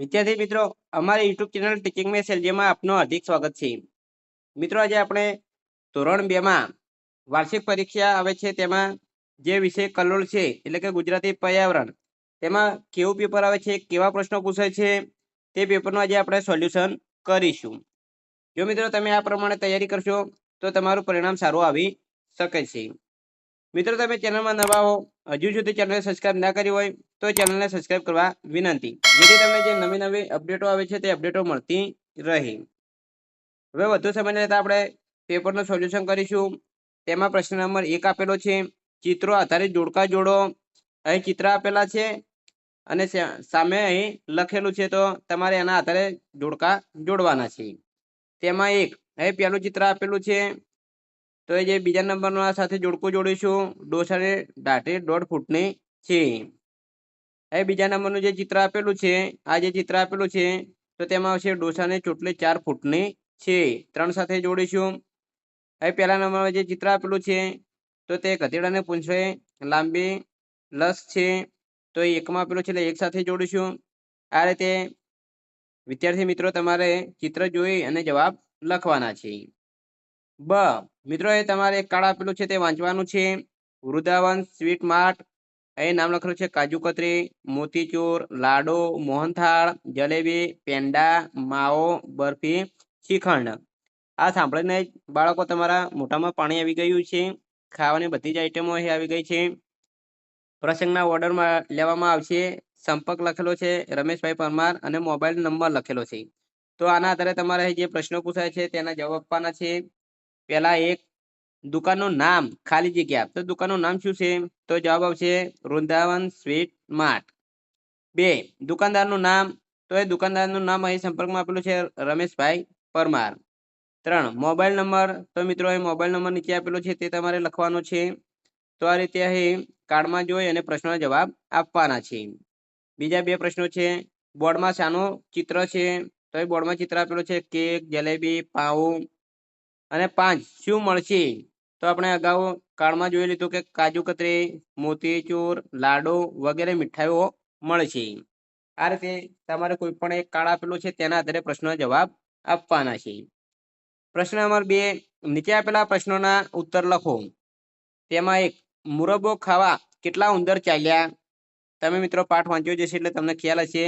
વિદ્યાર્થી મિત્રો, અમારી યુટ્યુબ ચેનલ ટીચિંગ મે સેલજીમાં આપનું હાર્દિક સ્વાગત છે. મિત્રો, આજે આપણે ધોરણ 2 માં વાર્ષિક પરીક્ષા આવે છે તેમાં જે વિષય કલોલ છે એટલે કે ગુજરાતી પર્યાવરણ, તેમાં કેવું પેપર આવે છે, કેવા પ્રશ્નો પૂછાય છે, તે પેપરનું આજે આપણે સોલ્યુશન કરીશું. જો મિત્રો તમે આ પ્રમાણે તૈયારી કરશો તો તમારું પરિણામ સારું આવી શકે છે. મિત્રો, તમે ચેનલમાં નવા હો, હજુ સુધી ચેનલને સબસ્ક્રાઇબ ના કરી હોય તો ચેનલને સબસ્ક્રાઇબ કરવા વિનંતી, જેથી તમને જે નવી નવી અપડેટો આવે છે તે અપડેટો મળતી રહે. હવે વધુ સમય લેતા આપણે પેપરનું સોલ્યુશન કરીશું. તેમાં પ્રશ્ન નંબર 1 આપેલો છે, ચિત્રો આધારિત જોડકા જોડો. અહીં ચિત્ર આપેલા છે અને સામે અહીં લખેલું છે, તો તમારે એના આધારે જોડકા જોડવાના છે. તેમાં અહીં પહેલું ચિત્ર આપેલું છે, તો એ જે બીજા નંબરનો સાથે જોડકું જોડીશું. ડોસાની દાઢી 1.5 ફૂટની છે. હવે બીજા નંબરનું જે ચિત્ર આપેલું છે, આ જે ચિત્ર આપેલું છે તો તેમાં આવશે ડોસાની ચોટલી 4 ફૂટની છે. 3 સાથે જોડીશું. હવે પહેલા નંબરમાં જે ચિત્ર આપેલું છે તો તે ગધેડાને પૂંછડે લાંબી લસ છે, તો એ 1 માં આપેલું છે એટલે 1 સાથે જોડીશું. આ રીતે વિદ્યાર્થી મિત્રો તમારે ચિત્ર જોઈ અને જવાબ લખવાના છે. મિત્રો, એ તમારે એક કાર્ડ આપેલું છે તે વાંચવાનું છે. વૃંદાવન સ્વીટ માર્ટ, અહીં નામ લખેલું છે કાજુ કતરી, મોતીચૂર, લાડુ, મોહનથાળ, જલેબી, પેંડા, માવો, બરફી, શ્રીખંડ. આ સાંભળીને બાળકો તમારા મોઢામાં પાણી આવી ગયું છે. ખાવાની બધી જ આઈટમો અહીં આવી ગઈ છે. પ્રસંગના ઓર્ડરમાં લેવામાં આવશે. સંપર્ક લખેલો છે રમેશભાઈ પરમાર અને મોબાઈલ નંબર લખેલો છે. તો આના આધારે તમારે જે પ્રશ્નો પૂછાય છે તેના જવાબ આપવાના છે. પહેલા 1, દુકાનનું નામ ખાલી જગ્યા, તો દુકાનનું નામ શું છે? તો જવાબ આવશે વૃંદાવન સ્વીટ માર્ટ. 2, દુકાનદારનું નામ, તો એ દુકાનદારનું નામ અહીં સંપર્કમાં આપેલું છે રમેશભાઈ પરમાર. 3, મોબાઈલ નંબર, તો મિત્રો અહીં મોબાઈલ નંબર નીચે આપેલો છે તે તમારે લખવાનો છે. તો આ રીતે અહીં કાર્ડમાં જોઈ અને પ્રશ્નનો જવાબ આપવાના છે. બીજા 2 પ્રશ્નો છે. બોર્ડમાં શાનું ચિત્ર છે? તો એ બોર્ડમાં ચિત્ર આપેલું છે કેક, જલેબી, પાઉં. અને 5, શું મળશે? તો આપણે અગાઉ કાર્ડમાં જોઈ લીધું કે કાજુ કતરી, મોતીચૂર, લાડુ વગેરે મીઠાઈઓ મળશે. આ રીતે તમારે કોઈ પણ એક કાર્ડ આપેલું છે તેના આધારે પ્રશ્નનો જવાબ આપવાના છે. પ્રશ્ન નંબર 2, નીચે આપેલા પ્રશ્નોના ઉત્તર લખો. તેમાં 1, મુરબ્બો ખાવા કેટલા ઉંદર ચાલ્યા? તમે મિત્રો પાઠ વાંચ્યો જશે એટલે તમને ખ્યાલ હશે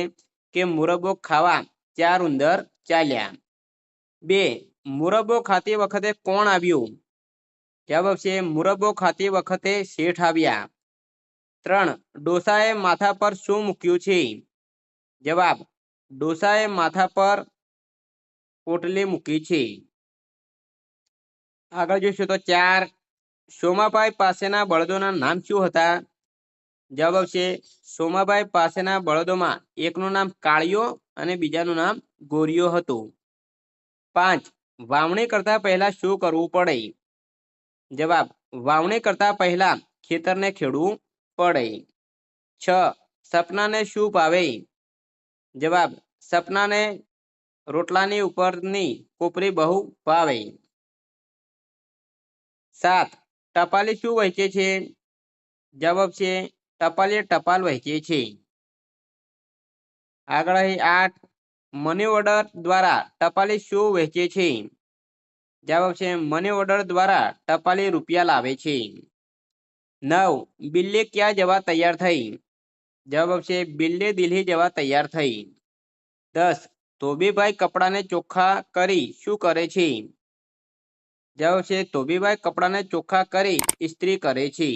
કે મુરબ્બો ખાવા 4 ઉંદર ચાલ્યા. 2, મુરબ્બો ખાતી વખતે કોણ આવ્યું? જવાબ આવશે મુરબ્બો ખાતી વખતે શેઠ આવ્યા. 3, ડોસાએ માથા પર શું મૂક્યું છે? જવાબ, ડોસાએ માથા પર પોટલી મૂકી છે. આગળ જોઈશું તો 4, સોમાભાઈ પાસેના બળદોના નામ શું હતા? જવાબ આવશે સોમાભાઈ પાસેના બળદોમાં એકનું નામ કાળિયો અને બીજાનું નામ ગોરિયો હતું. 5, વાવણી કરતા પહેલા શું કરવું પડે? જવાબ, વાવણી કરતા પહેલા ખેતરને ખેડવું પડે. 6, સપનાને શું ભાવે? જવાબ, સપનાને રોટલાની ઉપરની કોપરી બહુ ભાવે. 7, ટપાલી શું વહેંચે છે? જવાબ છે ટપાલી ટપાલ વહેંચે છે. આગળ 8, મની ઓર્ડર દ્વારા ટપાલી શું વહેંચે છે? જવાબ છે મની ઓર્ડર દ્વારા ટપાલી રૂપિયા લાવે છે. 9, બિલ્લી ક્યાં જવા તૈયાર થઈ? જવાબ છે બિલ્લી દિલ્હી જવા તૈયાર થઈ. 10, ધોબીભાઈ કપડાને ચોખ્ખા કરી શું કરે છે? જવાબ છે ધોબીભાઈ કપડાને ચોખ્ખા કરી ઇસ્ત્રી કરે છે.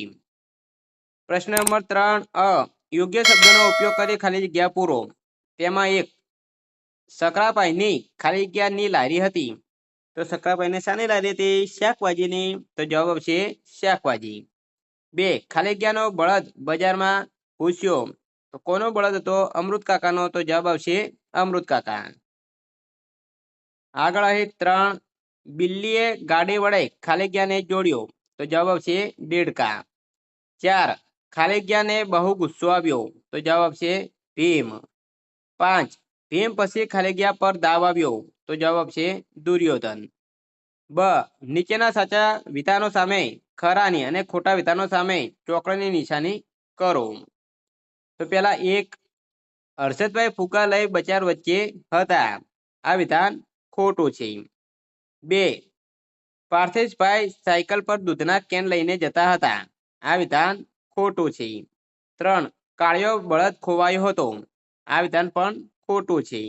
પ્રશ્ન નંબર 3 અ, યોગ્ય શબ્દનો ઉપયોગ કરી ખાલી જગ્યા પૂરો. તેમાં 1, સકરાભાઈની ખાલી જગ્યાની લારી હતી. તો સકરાભાઈને શાની લારી હતી? શાકભાજીની. તો જવાબ આવશે શાકભાજી. 2, ખાલી જગ્યાનો બળદ બજારમાં પૂછ્યો. તો કોનો બળદ હતો? અમૃત કાકાનો. તો જવાબ આવશે અમૃત કાકા. આગળ 3, બિલ્લીએ ગાડી વડે ખાલી જગ્યાને જોડ્યો. તો જવાબ આવશે દેડકા. 4, ખાલી જગ્યાને બહુ ગુસ્સો આવ્યો. તો જવાબ આવશે ભીમ. 5, ભીમ પછી ખાલી જગ્યા પર દાવ આવ્યો. તો જવાબ આવશે દુર્યોધન. બ, નીચેના સાચા વિધાનો સામે ખરાની અને ખોટા વિધાનો સામે ચોકડીની નિશાની કરો. તો પહેલા 1, હર્ષદભાઈ ફૂંકા લઈ બજાર વચ્ચે હતા. આ વિધાન ખોટું છે. 2. પાર્થેશભાઈ સાયકલ પર દૂધના કેન લઈને જતા હતા. આ વિધાન ખોટું છે. 3. કાળિયો બળદ ખોવાયો હતો. આ વિધાન પણ ખોટું છે.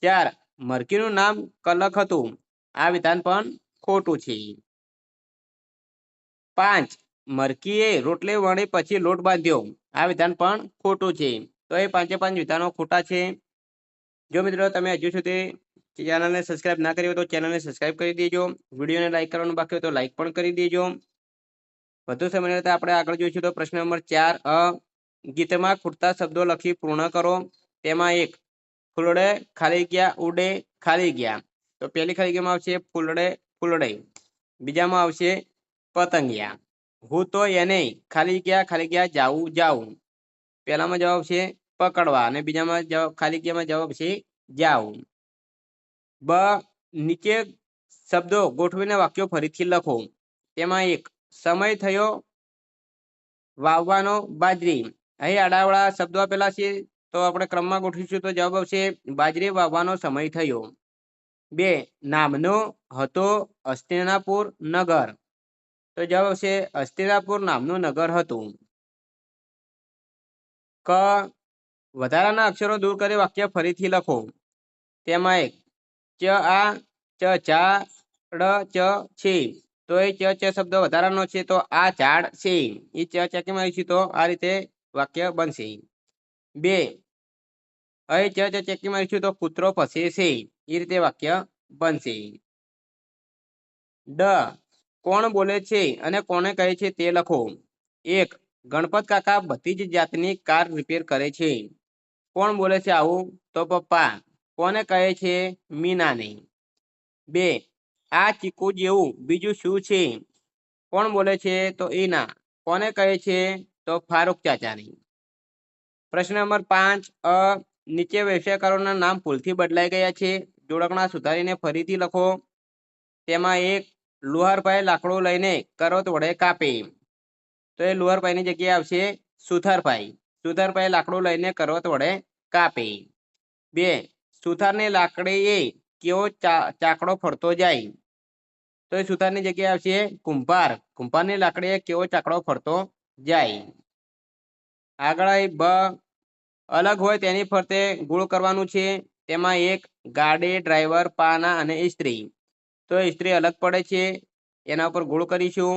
4. મરઘીનું નામ કલક હતું. આ વિધાન પણ ખોટું છે. 5. મરઘીએ રોટલી વણી પછી લોટ બાંધ્યો. આ વિધાન પણ ખોટું છે. તો એ 5 વિધાનો ખોટા છે. જો મિત્રો તમે હજુ સુધી ચેનલને સબસ્ક્રાઇબ ના કરી હોય તો ચેનલને સબસ્ક્રાઇબ કરી દેજો. વિડીયોને લાઈક કરવાનું બાકી હોય તો લાઈક પણ કરી દેજો. વધુ સમય લેતા આપણે આગળ જોઈશું તો પ્રશ્ન નંબર 4 ગીતમાં ખૂટતા શબ્દો લખી પૂર્ણ કરો. તેમાં 1 ફૂલડે ખાલી ગયા ઉડે ખાલી ગયા. તો પહેલી ખાલી ગયામાં આવશે ફૂલડે ફૂલડે. બીજામાં આવશે પતંગિયા. હું તો એને ખાલી ગયા જાવું જાવું. પહેલામાં જવાબ છે પકડવા અને બીજામાં ખાલી ગયામાં જવાબ છે જાવું. બ નીચે શબ્દો ગોઠવીને વાક્યો ફરીથી લખો. તેમાં 1 સમય થયો વાવવાનો બાજરી. અહીં આડાવડા શબ્દો આપેલા છે તો આપણે ક્રમમાં ગોઠવીશું તો જવાબ આવશે બાજરી વાવવાનો સમય થયો. 2 નામનો હતો હસ્તિનાપુર નગર. તો જવાબ આવશે હસ્તિનાપુર નામનું નગર હતું. ક વધારાના અક્ષરો દૂર કરી વાક્ય ફરીથી લખો. તેમાં 1 ચ આ ચ ચા ડ ચ છે. તો એ ચ શબ્દ વધારાનો છે તો આ ઝાડ છે. એ ચ કેમ આવીશું તો આ રીતે વાક્ય બનશે. 2 અહીં ચ ચેકી મારીશું તો કૂતરો ફસે છે. એ રીતે વાક્ય બનશે. ડ કોણ બોલે છે અને કોને કહે છે તે લખો. 1 ગણપત કાકા બધી જ જાતની કાર રિપેર કરે છે. કોણ બોલે છે આવું તો પપ્પા. કોને કહે છે મીનાને. 2 આ ચીકુ જેવું બીજું શું છે. કોણ બોલે છે તો ઈના. કોને કહે છે તો ફારૂક ચાચાને. પ્રશ્ન નંબર 5 નીચે વ્યવસાયકારોના નામ ભૂલથી બદલાઈ ગયા છે. જોડકણા સુધારીને ફરીથી લખો. તેમાં 1 લુહારભાઈ લાકડું લઈને કરોત વડે કાપે. તો એ લુહારભાઈની જગ્યાએ આવશે સુથારભાઈ. સુથારભાઈ લાકડું લઈને કરોત વડે કાપે. 2 સુથારની લાકડીએ કેવો ચાકડો ફરતો જાય. તો એ સુથારની જગ્યાએ આવશે કુંભાર. કુંભારની લાકડીએ કેવો ચાકડો ફરતો જાય. આગળ બ અલગ હોય તેની ફરતે ગુણ કરવાનું છે. તેમાં 1 ગાડી ડ્રાઈવર પાના અને ઇસ્ત્રી. તો ઇસ્ત્રી અલગ પડે છે એના ઉપર ગુણ કરીશું.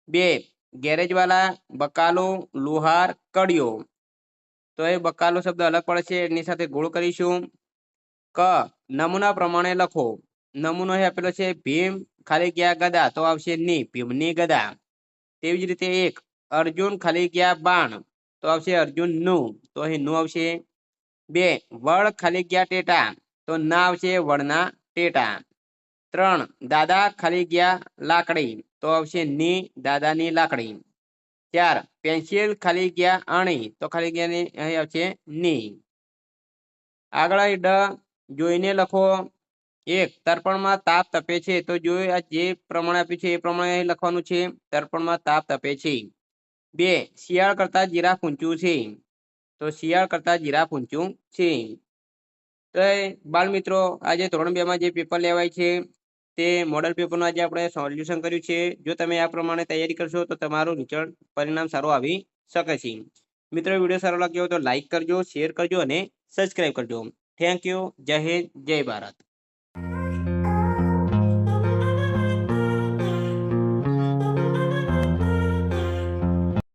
2 ગેરેજવાલા બકાલો લુહાર કડિયો. તો એ બકાલો શબ્દ અલગ પડે છે એની સાથે ગુણ કરીશું. ક નમૂના પ્રમાણે લખો. નમૂનો આપેલો છે ભીમ ખાલી ગયા ગદા. તો આવશે ની ભીમની ગદા. તેવી જ રીતે 1 અર્જુન ખાલી ગયા બાણ. તો આવશે અર્જુન નું. તો અહીં નું આવશે. 2 વડ ખાલી ગયા ટેટા. તો ના આવશે વડના ટેટા. 3 દાદા ખાલી ગયા લાકડી. તો આવશે ની દાદાની લાકડી. 4 પેન્સિલ ખાલી ગયા અણી. તો ખાલી ગયા ની અહીં આવશે ની. આગળ ડ જોઈને લખો. 1 તર્પણમાં તાપ તપે છે. તો જો જે પ્રમાણે આપ્યું છે એ પ્રમાણે લખવાનું છે. તર્પણમાં તાપ તપે છે. 2 શિયાળ કરતા જીરાફ ઊંચું છે. તો શિયાળ કરતા જીરાફ ઊંચું છે. તો બાળ મિત્રો આજે ધોરણ 2 માં જે પેપર લેવાય છે તે મોડલ પેપરનું આજે આપણે સોલ્યુશન કર્યું છે. જો તમે આ પ્રમાણે તૈયારી કરશો તો તમારું રિઝલ્ટ પરિણામ સારું આવી શકે છે. મિત્રો વિડીયો સારો લાગ્યો હોય તો લાઈક કરજો, શેર કરજો અને સબસ્ક્રાઈબ કરજો. Thank you. જય હિન્દ, જય ભારત.